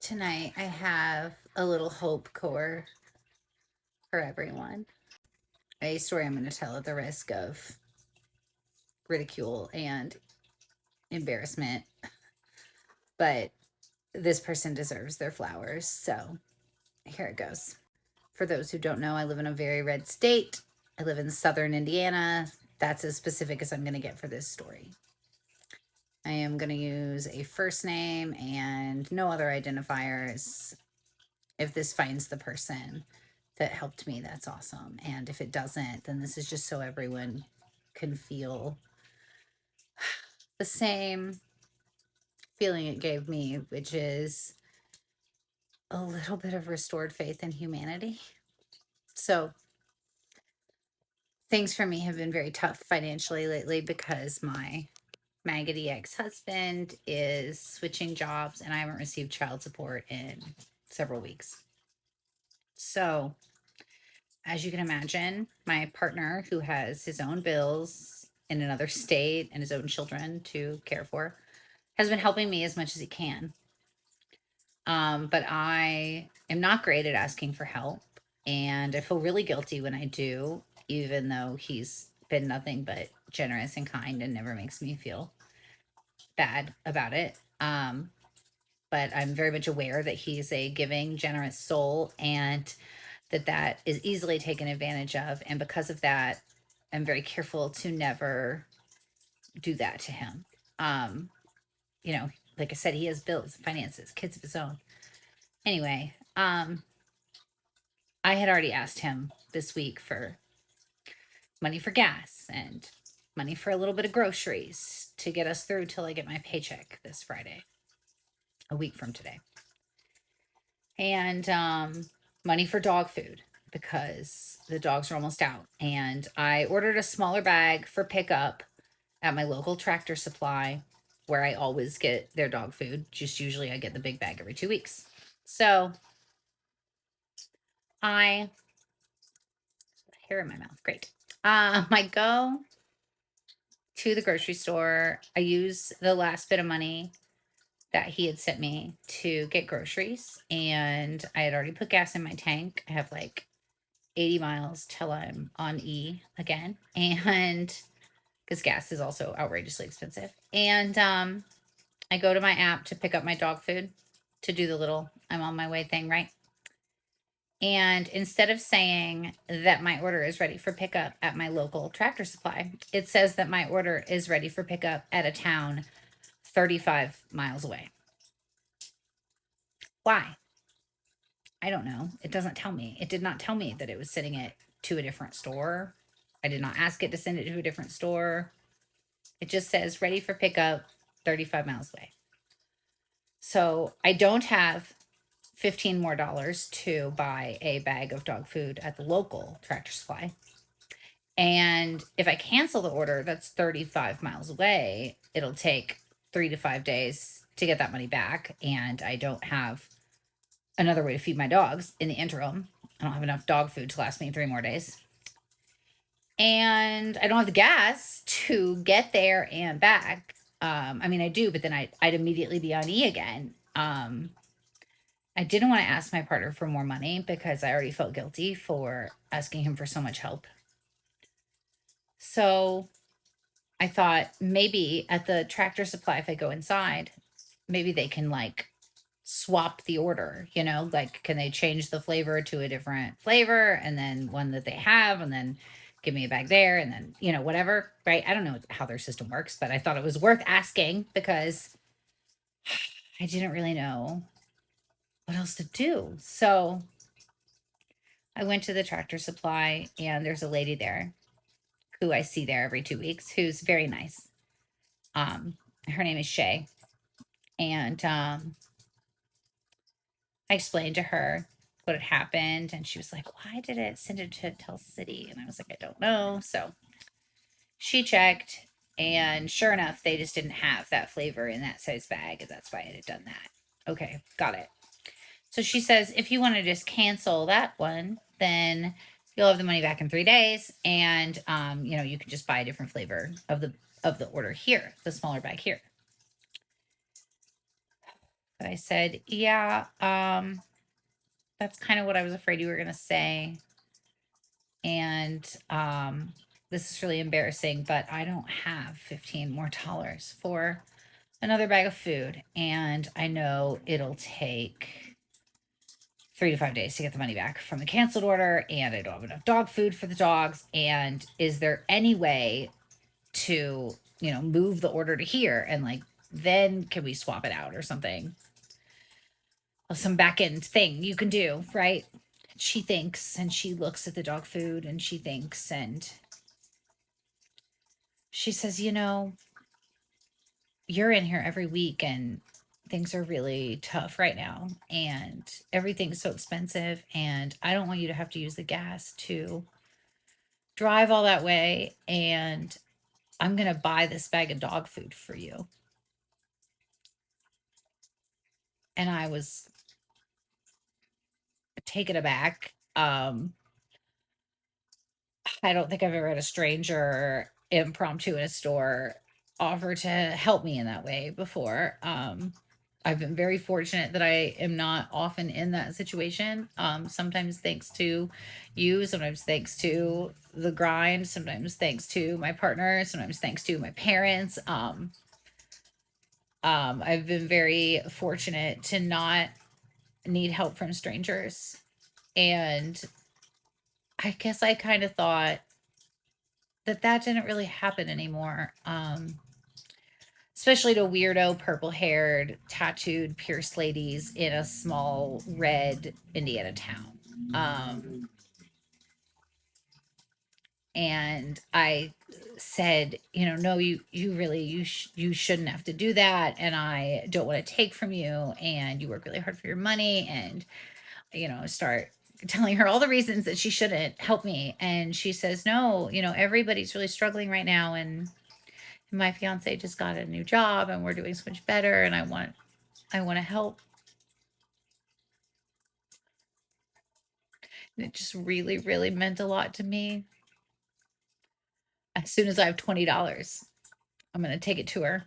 Tonight I have a little hope core for everyone. A story I'm going to tell at the risk of ridicule and embarrassment, but this person deserves their flowers. So here it goes. For those who don't know, I live in a very red state. I live in southern Indiana. That's as specific as I'm going to get for this story. I am going to use a first name and no other identifiers. If this finds the person that helped me, that's awesome. And if it doesn't, then this is just so everyone can feel the same feeling it gave me, which is a little bit of restored faith in humanity. So things for me have been very tough financially lately because my maggoty ex-husband is switching jobs and I haven't received child support in several weeks. So as you can imagine, my partner, who has his own bills in another state and his own children to care for, has been helping me as much as he can. But I am not great at asking for help, and I feel really guilty when I do, even though he's been nothing but generous and kind and never makes me feel bad about it. But I'm very much aware that he's a giving, generous soul, and that is easily taken advantage of. And because of that, I'm very careful to never do that to him. Um, you know, like I said, he has bills, finances, kids of his own. Anyway, I had already asked him this week for money for gas and money for a little bit of groceries to get us through till I get my paycheck this Friday, a week from today. And money for dog food because the dogs are almost out. And I ordered a smaller bag for pickup at my local Tractor Supply where I always get their dog food. Just usually I get the big bag every 2 weeks. So I hair in my mouth. Great. I go to the grocery store. I use the last bit of money that he had sent me to get groceries, and I had already put gas in my tank. I have like 80 miles till I'm on E again, and because gas is also outrageously expensive. And I go to my app to pick up my dog food to do the little I'm on my way thing, right? And instead of saying that my order is ready for pickup at my local Tractor Supply, it says that my order is ready for pickup at a town 35 miles away. Why? I don't know. It doesn't tell me. It did not tell me that it was sending it to a different store. I did not ask it to send it to a different store. It just says ready for pickup 35 miles away. So I don't have 15 more dollars to buy a bag of dog food at the local Tractor Supply. And if I cancel the order, that's 35 miles away. It'll take 3 to 5 days to get that money back. And I don't have another way to feed my dogs in the interim. I don't have enough dog food to last me 3 more days. And I don't have the gas to get there and back. I mean, I do, but then I'd immediately be on E again. I didn't want to ask my partner for more money because I already felt guilty for asking him for so much help. So I thought maybe at the Tractor Supply, if I go inside, maybe they can like swap the order, like can they change the flavor to a different flavor and then one that they have and then give me a bag there and then, whatever, right? I don't know how their system works, but I thought it was worth asking because I didn't really know what else to do. So I went to the Tractor Supply and there's a lady there who I see there every 2 weeks who's very nice. Her name is Shay. And I explained to her what had happened, and she was like, why did it send it to Tell City? And I was like, I don't know. So she checked, and sure enough, they just didn't have that flavor in that size bag, and that's why it had done that. Okay, got it. So she says, if you want to just cancel that one, then you'll have the money back in 3 days, and you can just buy a different flavor of the order here, the smaller bag here. But I said, yeah, that's kind of what I was afraid you were going to say. And this is really embarrassing, but I don't have 15 more dollars for another bag of food. And I know it'll take 3 to 5 days to get the money back from the canceled order. And I don't have enough dog food for the dogs. And is there any way to, move the order to here? And like, then can we swap it out or something? Some back end thing you can do, right? She thinks, and she looks at the dog food and she thinks, and she says, you're in here every week and things are really tough right now and everything's so expensive. And I don't want you to have to use the gas to drive all that way. And I'm going to buy this bag of dog food for you. And I was taken aback. I don't think I've ever had a stranger impromptu in a store offer to help me in that way before. I've been very fortunate that I am not often in that situation. Sometimes thanks to you, sometimes thanks to the grind, sometimes thanks to my partner, sometimes thanks to my parents. I've been very fortunate to not need help from strangers. And I guess I kind of thought that didn't really happen anymore. Especially to weirdo purple haired tattooed pierced ladies in a small red Indiana town. And I said, no, you really, you shouldn't have to do that. And I don't want to take from you. And you work really hard for your money. And, start telling her all the reasons that she shouldn't help me. And she says, no, everybody's really struggling right now. And my fiance just got a new job and we're doing so much better. And I want to help. And it just really, really meant a lot to me. As soon as I have $20, I'm going to take it to her.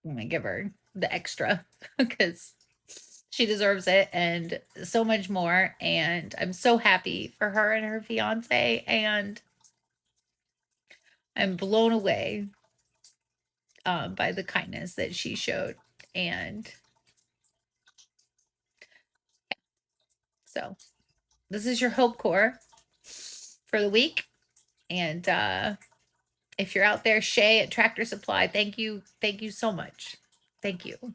I'm going to give her the extra because she deserves it and so much more. And I'm so happy for her and her fiance. And I'm blown away by the kindness that she showed. And so this is your Hope Core for the week. And if you're out there, Shay at Tractor Supply, thank you. Thank you so much. Thank you.